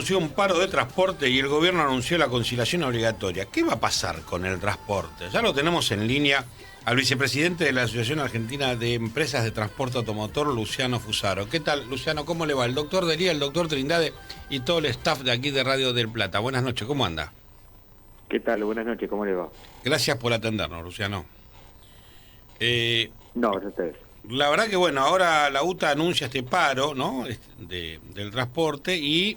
Anunció un paro de transporte y el gobierno anunció la conciliación obligatoria. ¿Qué va a pasar con el transporte? Ya lo tenemos en línea al vicepresidente de la Asociación Argentina de Empresas de Transporte Automotor, Luciano Fusaro. ¿Qué tal, Luciano? ¿Cómo le va? El doctor Dería, el doctor Trindade y todo el staff de aquí de Radio del Plata. Buenas noches, ¿cómo anda? ¿Qué tal? Buenas noches, ¿cómo le va? Gracias por atendernos, Luciano. Eh, No, gracias a ustedes. la verdad que, bueno, ahora la UTA anuncia este paro, ¿no? Del transporte y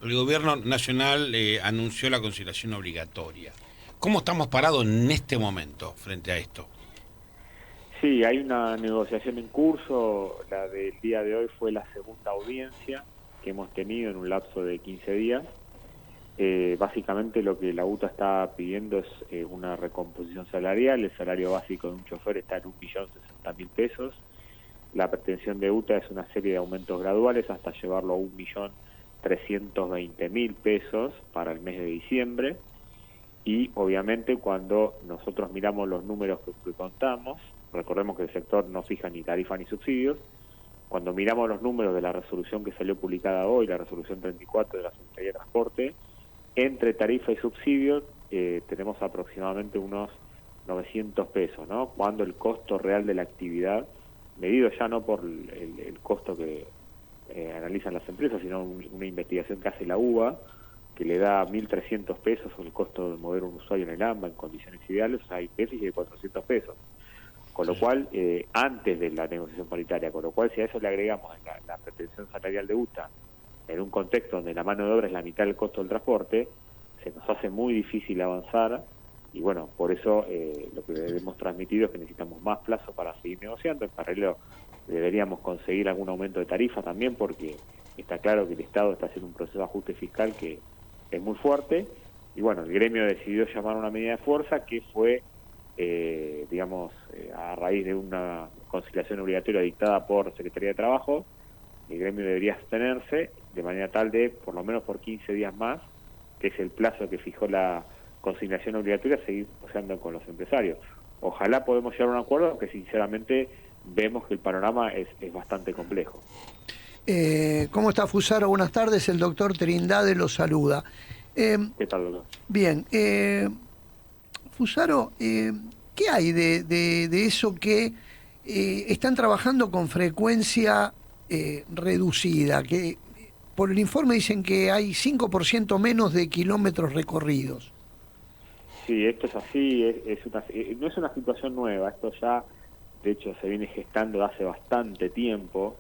el gobierno nacional anunció la conciliación obligatoria. ¿Cómo estamos parados en este momento frente a esto? Sí, hay una negociación en curso, la del día de hoy fue la segunda audiencia que hemos tenido en un lapso de 15 días. Básicamente lo que la UTA está pidiendo es una recomposición salarial. El salario básico de un chofer está en 1.060.000 pesos. La pretensión de UTA es una serie de aumentos graduales hasta llevarlo a 1.320.000 pesos para el mes de diciembre. Y obviamente cuando nosotros miramos los números que contamos, recordemos que el sector no fija ni tarifa ni subsidios, cuando miramos los números de la resolución que salió publicada hoy, la resolución 34 de la Secretaría de Transporte, entre tarifa y subsidios tenemos aproximadamente unos 900 pesos, ¿no? Cuando el costo real de la actividad, medido ya no por el costo que analizan las empresas, sino una investigación que hace la UBA, que le da 1.300 pesos el costo de mover un usuario en el AMBA en condiciones ideales, o sea, hay déficit de 400 pesos. Con lo cual, antes de la negociación paritaria, con lo cual si a eso le agregamos la pretensión salarial de UTA, en un contexto donde la mano de obra es la mitad del costo del transporte, se nos hace muy difícil avanzar y bueno, por eso lo que hemos transmitido es que necesitamos más plazo para seguir negociando. En paralelo deberíamos conseguir algún aumento de tarifa también porque está claro que el Estado está haciendo un proceso de ajuste fiscal que es muy fuerte y bueno, el gremio decidió llamar a una medida de fuerza que fue a raíz de una conciliación obligatoria dictada por Secretaría de Trabajo. El gremio debería abstenerse de manera tal de, por lo menos por 15 días más, que es el plazo que fijó la conciliación obligatoria, seguir negociando con los empresarios. Ojalá podamos llegar a un acuerdo, aunque sinceramente vemos que el panorama es bastante complejo. ¿Cómo está, Fusaro? Buenas tardes, el doctor Trindade lo saluda. ¿Qué tal, doctor? Bien, Fusaro, ¿qué hay de eso que están trabajando con frecuencia reducida? Que por el informe dicen que hay 5% menos de kilómetros recorridos. Sí, esto es así, no es una situación nueva, esto ya, de hecho, se viene gestando de hace bastante tiempo.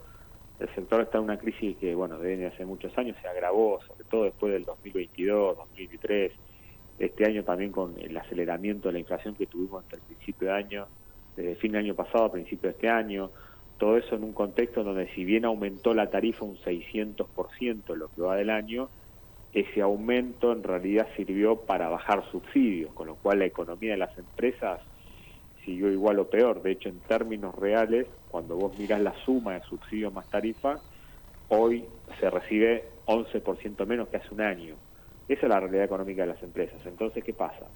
El sector está en una crisis que, bueno, viene hace muchos años, se agravó, sobre todo después del 2022, 2023, este año también con el aceleramiento de la inflación que tuvimos entre el principio de año, desde el fin del año pasado a principio de este año, todo eso en un contexto donde si bien aumentó la tarifa un 600% lo que va del año, ese aumento en realidad sirvió para bajar subsidios, con lo cual la economía de las empresas siguió igual o peor. De hecho, en términos reales, cuando vos mirás la suma de subsidios más tarifa, hoy se recibe 11% menos que hace un año. Esa es la realidad económica de las empresas. Entonces, ¿qué pasa?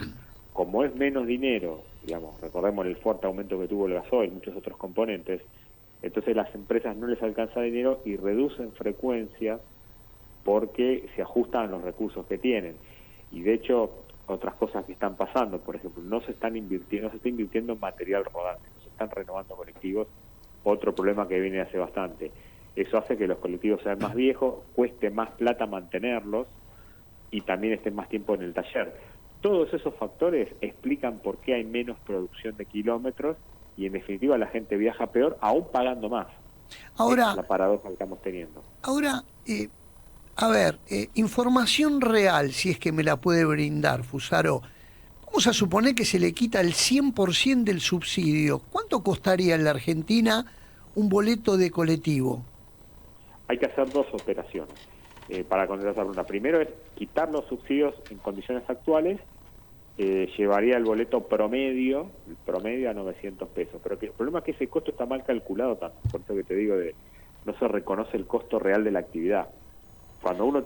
Como es menos dinero, digamos, recordemos el fuerte aumento que tuvo el gasoil y muchos otros componentes, entonces las empresas no les alcanza dinero y reducen frecuencia porque se ajustan a los recursos que tienen. Y de hecho, otras cosas que están pasando, por ejemplo, no se está invirtiendo en material rodante, no se están renovando colectivos, otro problema que viene hace bastante. Eso hace que los colectivos sean más viejos, cueste más plata mantenerlos y también estén más tiempo en el taller. Todos esos factores explican por qué hay menos producción de kilómetros y en definitiva la gente viaja peor, aún pagando más. Ahora, esa es la paradoja que estamos teniendo. ahora información real, si es que me la puede brindar, Fusaro. Vamos a suponer que se le quita el 100% del subsidio. ¿Cuánto costaría en la Argentina un boleto de colectivo? Hay que hacer dos operaciones para contestar esa pregunta. Primero es quitar los subsidios en condiciones actuales, llevaría el boleto promedio a 900 pesos. Pero el problema es que ese costo está mal calculado también, por eso que te digo, no se reconoce el costo real de la actividad. Cuando uno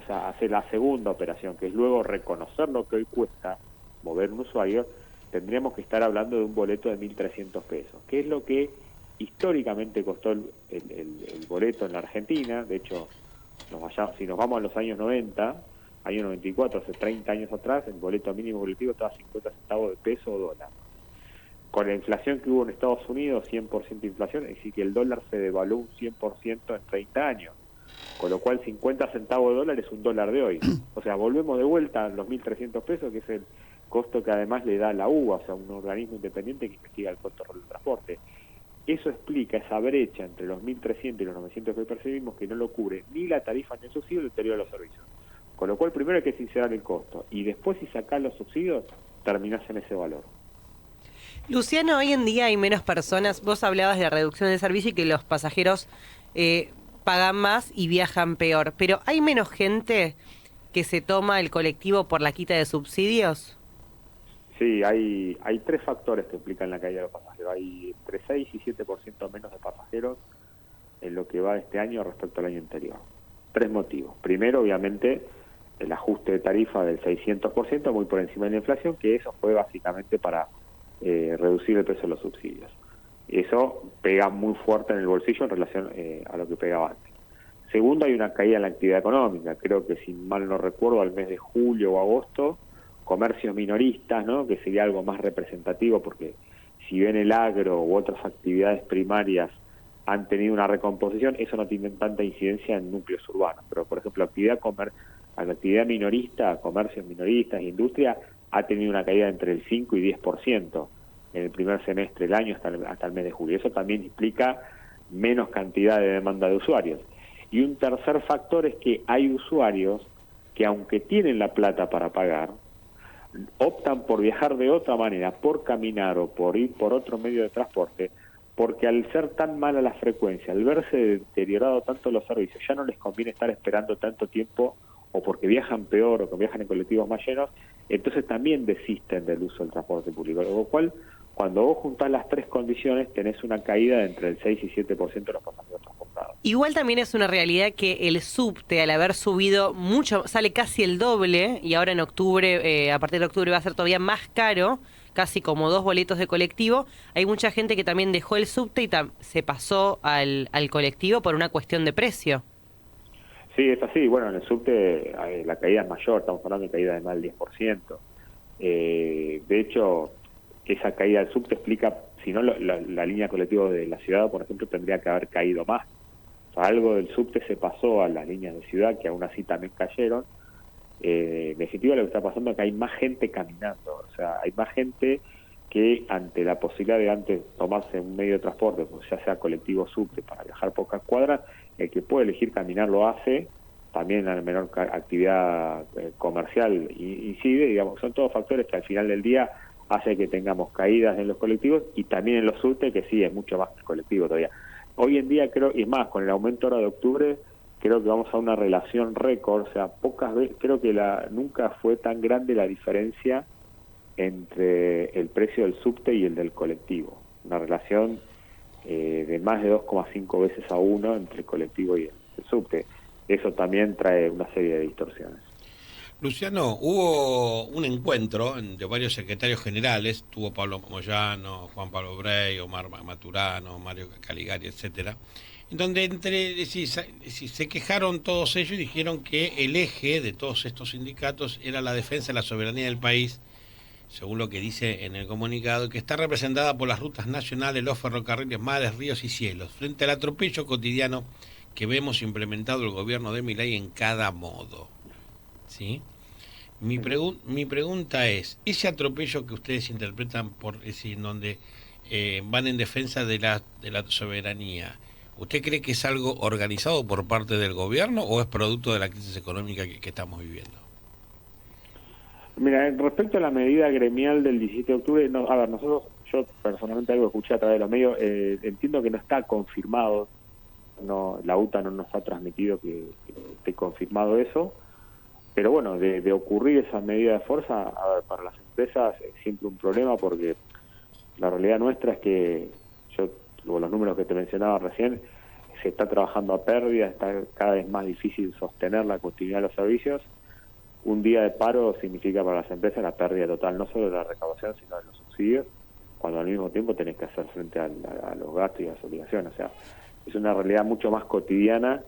hace la segunda operación, que es luego reconocer lo que hoy cuesta mover un usuario, tendríamos que estar hablando de un boleto de 1.300 pesos, que es lo que históricamente costó el boleto en la Argentina. De hecho, Si nos vamos a los años 90, año 94, hace 30 años atrás, el boleto mínimo colectivo estaba a 50 centavos de peso o dólar. Con la inflación que hubo en Estados Unidos, 100% de inflación, es decir, que el dólar se devaluó un 100% en 30 años. Con lo cual 50 centavos de dólar es un dólar de hoy. O sea, volvemos de vuelta a los 1.300 pesos, que es el costo que además le da la UBA, o sea, un organismo independiente que investiga el costo del transporte. Eso explica esa brecha entre los 1.300 y los 900 que percibimos, que no lo cubre ni la tarifa ni el subsidio ni el deterioro de los servicios. Con lo cual primero hay que sincerar el costo, y después si sacás los subsidios, terminás en ese valor. Luciano, hoy en día hay menos personas. Vos hablabas de la reducción del servicio y que los pasajeros pagan más y viajan peor. Pero ¿hay menos gente que se toma el colectivo por la quita de subsidios? Sí, hay 3 factores que explican la caída de los pasajeros. Hay entre 6 y 7% menos de pasajeros en lo que va de este año respecto al año anterior. 3 motivos. Primero, obviamente, el ajuste de tarifa del 600%, muy por encima de la inflación, que eso fue básicamente para reducir el precio de los subsidios. Eso pega muy fuerte en el bolsillo en relación a lo que pegaba antes. Segundo, hay una caída en la actividad económica. Creo que, si mal no recuerdo, al mes de julio o agosto, comercios minoristas, ¿no?, que sería algo más representativo, porque si bien el agro u otras actividades primarias han tenido una recomposición, eso no tiene tanta incidencia en núcleos urbanos. Pero, por ejemplo, la actividad minorista, comercios minoristas, industria, ha tenido una caída entre el 5 y 10% en el primer semestre del año hasta el mes de julio. Eso también implica menos cantidad de demanda de usuarios. Y un tercer factor es que hay usuarios que, aunque tienen la plata para pagar, optan por viajar de otra manera, por caminar o por ir por otro medio de transporte, porque al ser tan mala la frecuencia, al verse deteriorado tanto los servicios, ya no les conviene estar esperando tanto tiempo, o porque viajan peor o que viajan en colectivos más llenos, entonces también desisten del uso del transporte público. Lo cual, cuando vos juntás las 3 condiciones, tenés una caída de entre el 6 y 7% de los pasajeros transportados. Igual también es una realidad que el subte, al haber subido mucho, sale casi el doble, y ahora en octubre, a partir de octubre va a ser todavía más caro, casi como 2 boletos de colectivo. Hay mucha gente que también dejó el subte y se pasó al colectivo por una cuestión de precio. Sí, es así. Bueno, en el subte la caída es mayor, estamos hablando de caída de más del 10%. De hecho, esa caída del subte explica, si no, la línea colectiva de la ciudad, por ejemplo, tendría que haber caído más. O sea, algo del subte se pasó a las líneas de ciudad, que aún así también cayeron. En definitiva, lo que está pasando es que hay más gente caminando. O sea, hay más gente que, ante la posibilidad de antes tomarse un medio de transporte, pues ya sea colectivo o subte, para viajar pocas cuadras, el que puede elegir caminar lo hace. También la menor actividad comercial incide. Digamos, son todos factores que al final del día hace que tengamos caídas en los colectivos, y también en los subtes, que sí, es mucho más que el colectivo todavía. Hoy en día creo, y es más, con el aumento ahora de octubre, creo que vamos a una relación récord. O sea, pocas veces, creo que nunca fue tan grande la diferencia entre el precio del subte y el del colectivo. Una relación de más de 2,5 veces a 1 entre el colectivo y el subte. Eso también trae una serie de distorsiones. Luciano, hubo un encuentro de varios secretarios generales, tuvo Pablo Moyano, Juan Pablo Brey, Omar Maturano, Mario Caligari, etcétera, en donde se quejaron todos ellos y dijeron que el eje de todos estos sindicatos era la defensa de la soberanía del país, según lo que dice en el comunicado, que está representada por las rutas nacionales, los ferrocarriles, mares, ríos y cielos, frente al atropello cotidiano que vemos implementado el gobierno de Milei en cada modo. ¿Sí? Mi pregunta es, ese atropello que ustedes interpretan en donde van en defensa de la soberanía, ¿usted cree que es algo organizado por parte del gobierno o es producto de la crisis económica que estamos viviendo? Mira, respecto a la medida gremial del 17 de octubre, yo personalmente algo escuché a través de los medios, entiendo que no está confirmado, la UTA no nos ha transmitido que esté confirmado eso, pero bueno, de ocurrir esa medida de fuerza, para las empresas es siempre un problema, porque la realidad nuestra es que, los números que te mencionaba recién, se está trabajando a pérdida, está cada vez más difícil sostener la continuidad de los servicios. Un día de paro significa para las empresas la pérdida total, no solo de la recaudación, sino de los subsidios, cuando al mismo tiempo tenés que hacer frente a los gastos y a las obligaciones. O sea, es una realidad mucho más cotidiana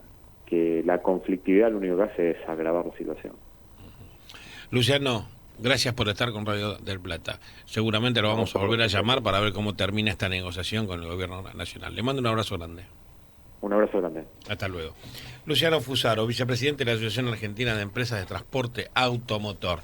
que la conflictividad lo único que hace es agravar la situación. Luciano, gracias por estar con Radio del Plata. Seguramente lo vamos a volver a llamar para ver cómo termina esta negociación con el gobierno nacional. Le mando un abrazo grande. Un abrazo grande. Hasta luego. Luciano Fusaro, vicepresidente de la Asociación Argentina de Empresas de Transporte Automotor.